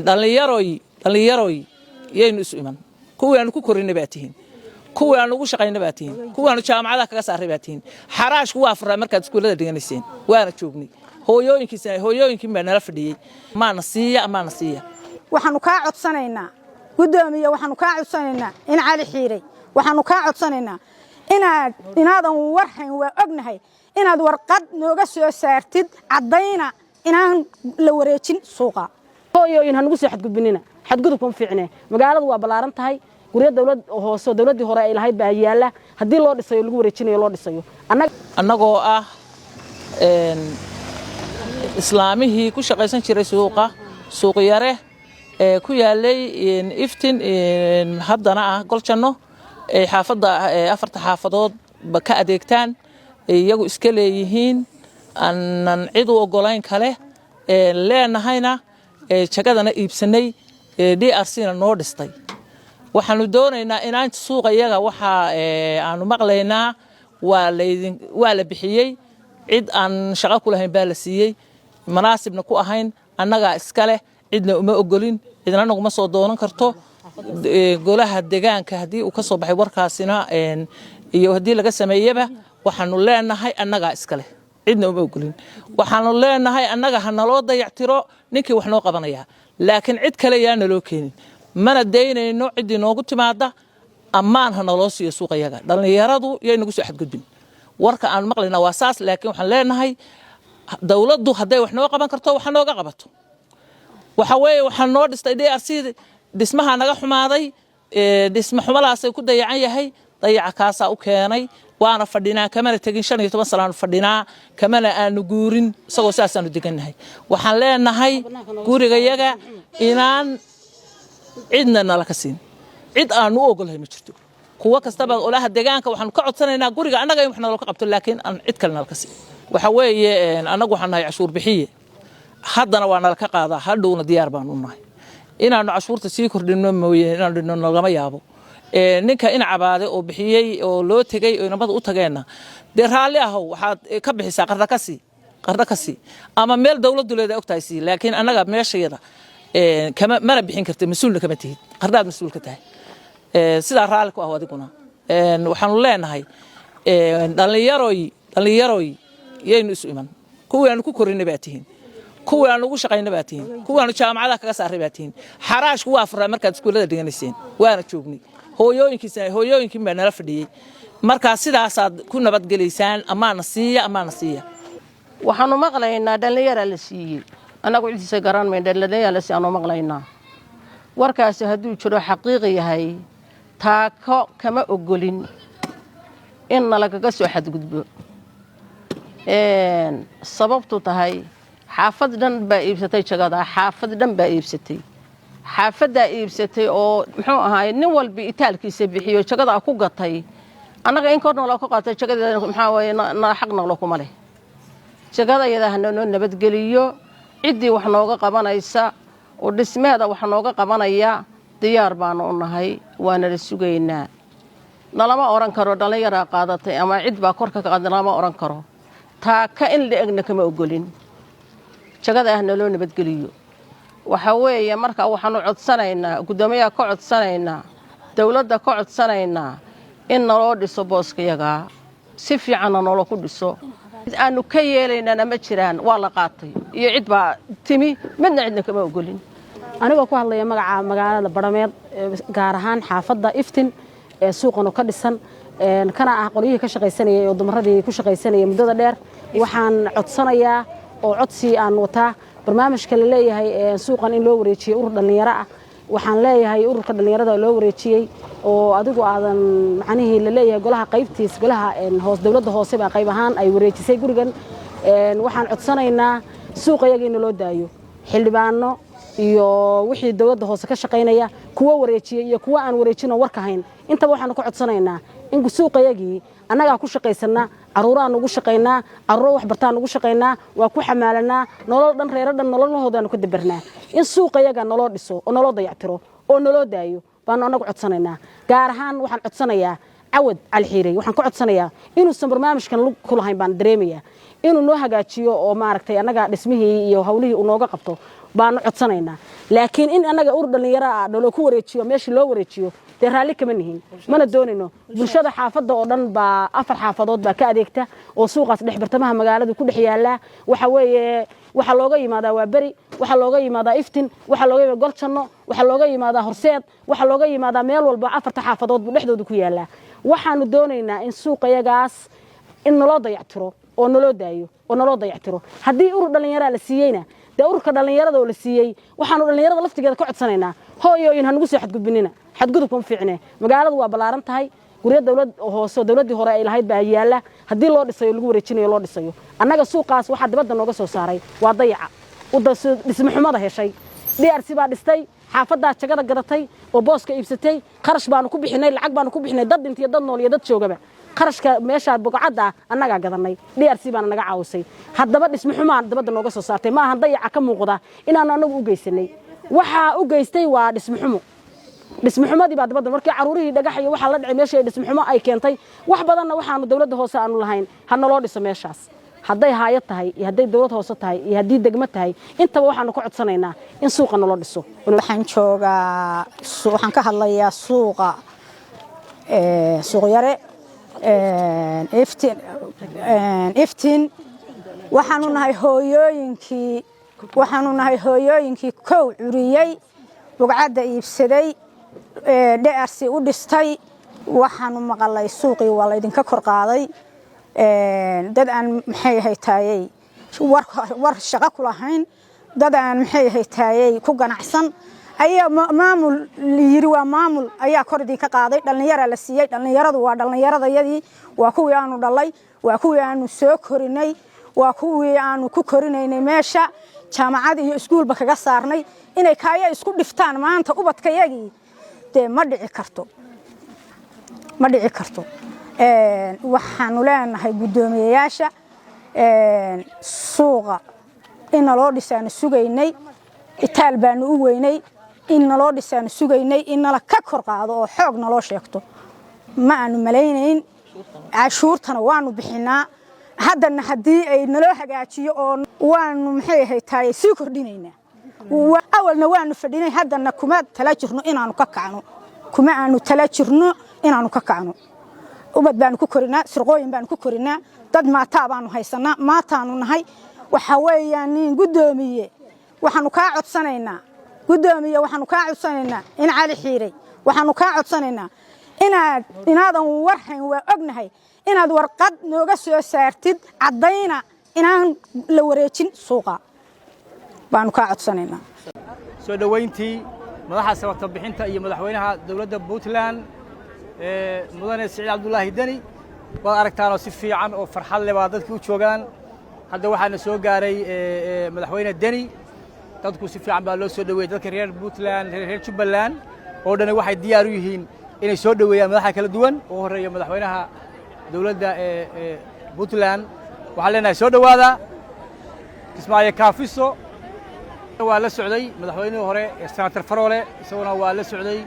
dhalinyaroy yaynu isu iman kuwaanu ku korinay baatihiin kuwaanu ugu shaqaynay baatihiin kuwaanu jaamacadaha kaga saaray baatihiin xaraashku waa furaa markaad iskuulada dhiganayseen waana joognay hooyooyinkiin baa nala fadhiyey maana siiya waxaanu kaa codsanaynaa gudoomiye waxaanu kaa codsanaynaa in cali xiiray waxaanu kaa codsanaynaa inaadan warhayn waa ognahay inaad warqad nooga soo saartid caddayna inaan la wareejin suuqa hooyooyin hanugu soo xadgudbinina xadgudubka ma fiicne magaaladu waa ballaaran tahay guryo dawlad hoose dawladii hore ay lahayd baa yaala haddii loo dhisayo lagu wareejinayo loo dhisayo annagoo ah islaamihii ku shaqaysan jiray suuq yare ku yaalay iftin haddana ah goljanno xaafadda afarta xaafadood ba ka adeegtaan iyagu iska leeyihiin aanan cid u ogolayn kale leenahayna jagadana iibsanay DRC-na noo dhistay waxaanu doonaynaa inaan suuqa iyaga waxa aanu maqlaynaa waa la bixiyey cid aan shaqo ku lahayn baa la siiyey manaasibna ku ahayn annagaa iska leh cidna uma ogolin cidna naguma soo doonan karto golaha deegaanka haddii uu ka soo baxay warkaasina iyo haddii laga sameeyaba waxaanu leenahay annagaa iska leh cidna uma ogolin waxaanu leenahay annaga ha naloo dayactiro ninkii wax noo qabanaya laakiin cid kale yaa naloo keenin mana daynayno ciddii noogu timaada ammaan ha naloo siiyo suuqayaga dhallinyaradu yay nagu soo xadgudbin warka aan maqlaynaa waa saas laakiin waxaan leenahay dawladdu hadday wax noo qaban karto waxa nooga qabato waxa weeye waxaan noo dhistay DRC dhismaha naga xumaaday dhisma xumalaasay ku dayacan yahay dayaca kaasaa u keenay waana fadhinaa kamana tagin 15 sano fadhinaa kamana aanu guurin isagoo saasaanu degannahay waxaan leenahay gurigayaga inaan cidna nala ka siin cid aanu ogolahay ma jirto kuwa kastaba olaha deegaanka waxaan ka codsanaynaa guriga annaga in wax nala ka qabto laakiin aan cid kale nala ka siin waxa weeye anagu waxaan nahay cashuur bixiye haddana waa nala ka qaadaa hadhowna diyaar baan u nahay inaanu cashuurta sii kordhino mooyee inaanu dhino nagama yaabo ninka in cabaade oo bixiyey oo loo tagay oo nabad u tageenna de raalli ahow waxaad ka bixisaa qarda kasi ama meel dawladdu leedahay ogtahay si laakiin annaga meeshayada kama mana bixin kartay mas'uulna kama tihid qardaad mas'uul ka tahay sida raalli ku ah adiguna waxaanu leenahay dhalinyaroy yaynu isu iman kuwaanu ku korinay baatihiin kuwaanu ugu shaqaynay baatihiin kuwaanu jaamacadaha kaga saaray baatihiin xaraashku waa furaa markaad iskuulada dhiganayseen waana joognay hooyooyinkiin baa nala fadhiyey markaa sidaasaad ku nabadgelaysaan amaana siiya waxaanu maqlaynaa dhalinyara la siiyey annagu cidiisa garan mayn dhalinyara la siiyay maqlaynaa warkaasi hadduu jiro xaqiiqi yahay taako kama ogolin in nalagaga soo xadgudbo sababtu tahay xaafad dhan baa iibsatay jagada xaafad dhan baa iibsatay xaafadda iibsatay oo muxuu ahaay nin walba itaalkiisa bixiyo jagada ku gatay annaga in korna loo ka qaatay jagada maxaa weeye xaqna loo kuma leh jagada iyada noo nabadgeliyo ciddii wax nooga qabanaysa oo dhismeeda wax nooga qabanaya diyaar baanu u nahay waana la sugaynaa nalama oran karo dhalinyara qaadatay ama cid baa korka ka qaadan lama oran karo taa ka in la egna kama ogolin jagada noo nabadgeliyo waxa weeye marka waxaanu codsanaynaa gudoomiyaha ka codsanaynaa dawladda ka codsanaynaa in naloo dhiso booskayaga si fiican naloo ku dhiso aanu ka yeelaynana ma jiraan waa la qaatay iyo cid baa timi midna cidna kama ogolin anigoo ku hadlaya magaca magaalada Barameed gaar ahaan xaafadda Iftin ee suuqano ka dhisan kana ah qolyihii ka shaqaysanayay oo dumaradii ku shaqaysanayay muddada dheer waxaan codsanayaa oo codsi aan wataa barnaamijka la leeyahay suuqan in loo wareejiyo urur dhalinyaro ah waxaan leeyahay ururka dhalinyarada loo wareejiyay oo adigu aadan macnihii la leeyahay golaha qaybtiis golaha dawladda hoose baa qayb ahaan ay wareejisay gurigan waxaan codsanaynaa suuqayaga in loo daayo xildhibaano iyo wixii dawladda hoose ka shaqaynaya kuwa wareejiyay iyo kuwa aan wareejin oo warka hayn intaba waxaan ku codsanaynaa in suuqayagii annaga ku shaqaysana caruuraan ugu shaqaynaa caruur wax bartaan ugu shaqaynaa waa ku xamaalanaa nolol dhan reero dhan nololahoodan ku dabarnaa in suuqayaga nolol dhiso oo nolol dayactiro oo nolol daayo baan anagu codsanaynaa gaar ahaan waxaan codsanayaa Cawad Cali Xiiray waxaan ku codsanayaa inuu san barnaamijkan ku lahayn baan dareemayaa inuu noo hagaajiyo oo maaragtay annaga dhismihii iyo hawlihii uu nooga qabto baanu codsanaynaa laakiin in anaga ur dhalinyaro ah dhalo ku wareejiyo meeshii loo wareejiyo dee raalli kama nihin mana doonayno bulshada xaafadda oo dhan baa 4 xaafadood baa ka adeegta oo suuqaas dhex bartamaha magaalada ku dhex yaala waxa weeye waxa looga yimaadaa waa bari waxa looga yimaadaa iftin waxa looga yimaadaa goljanno waxa looga yimaadaa horseed waxa looga yimaadaa meel walba 4 xaafadood buu dhexdooda ku yaala waxaanu doonaynaa in suuqayagaas in naloo dayactiro oo naloo daayo oo naloo dayactiro haddii ur dhalinyaro la siiyeyna dee urka dhalinyarada oo la siiyey waxaanu dhalinyarada laftigeeda ka codsanaynaa hooyooyin ha nagu soo xadgudbinina xadgudubka ma fiicne magaaladu waa balaaran tahay guryo dawlad hoose dawladii hore ay lahayd baa yaala haddii loo dhisayo lagu wareejinayo loo dhisayo annaga suuqaas waxaa dibadda nooga soo saaray waa dayaca dhismo xumada heshay DRC baa dhistay xaafaddaa jagada gadatay oo booska iibsatay qarash baanu ku bixinay lacag baanu ku bixinay dad intii dad nool iyo dad joogaba qarashka meesha boqocada annaga gadanay DRC baana naga caawisay haddaba dhismo xumaan dibadda nooga soo saartay ma ahan dayaca ka muuqda inaan anagu u geysanay waxa u geystay waa dhismo xumo dhismo xumadii baa dibadda markii caruurihii dhagax iyo waxa la dhacay meesha dhismo xumo ay keentay wax badanna waxaanu dawladda hoose aanu lahayn hana loo dhiso meeshaas hadday haayad tahay iyo hadday dawlad hoose tahay iyo haddii degmo tahay intaba waxaanu ka codsanaynaa in suuqa naloo dhiso waxaan ka hadlayaa suuqa suuq yare iftiin waxaanu nahay hooyooyinkii kow curiyey bugcadda iibsaday DRC u dhistay waxaanu maqalay suuqii waa la idinka kor qaaday dad aan maxay haytaayay war shaqo ku lahayn dad aan maxay haytaayay ku ganacsan ayaa maamul yiri waa maamul ayaa kor idinka qaaday dhalinyaro la siiyay dhalinyaradu waa dhalinyaradayadii waa kuwii aanu dhalay waa kuwii aanu soo korinay waa kuwii aanu ku korinaynay meesha jaamacad iyo iskuulba kaga saarnay inay kaaya isku dhiftaan maanta ubadkayagii dee ma dhici karto waxaanu leenahay guddoomiyeyaasha suuqa in naloo dhisaanu sugaynay itaal baanu u weynay in naloo dhisaanu sugaynay in nala ka kor qaado oo xoog naloo sheegto ma aanu malaynayn cashuurtana waanu bixinaa haddana haddii ay naloo hagaajiyo oo waanu maxay haytaay sii kordhinaynaa awalna waanu fadhinay haddana kuma tala jirno inaanu ka kacno ubad baanu ku korinaa sirqooyin baanu ku korinaa dad maataa baanu haysanaa maataanu nahay waxa weeyaan nin guddoomiye waxaanu kaa codsanaynaa in cali xiiray waxaanu kaa codsanaynaa inaadan warhayn waa ognahay inaad warqad nooga soo saartid caddayna inaan la wareejin suuqa baanu kaa codsanaynaa soo dhaweyntii madaxa sababta bixinta iyo madaxweynaha dawladda Puntland mudane Siciid Cabdullaahi Dani waad aragtaan oo si fiican oo farxad leh baa dadku u joogaan hadda waxaana soo gaaray madaxweyne Dani dadku si fiican baa loo soo dhaweeyay dadka reer Puntland reer Jubbaland oo dhan waxay diyaar u yihiin inay soo dhaweeyaan madaxa kala duwan oo horeeya madaxweynaha dawladda Puntland waxaa leenahay soo dhawaada Ismaaciil Kaafiso waa la socday madaxweynihii hore senator Faroole isaguna waa la socday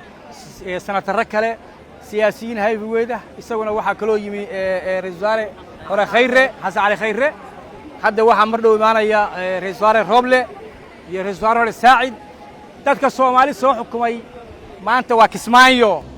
senator kale siyaasiyiin hay'ad isaguna waxa kale oo yimi ra'iisul wasaare hore Khayre Xasan Cali Khayre hadda waxa mar dhow imaanaya ra'iisul wasaare Roble iyo ra'iisul wasaare Saacid dadka Soomaali soo xukumay maanta waa Kismaayo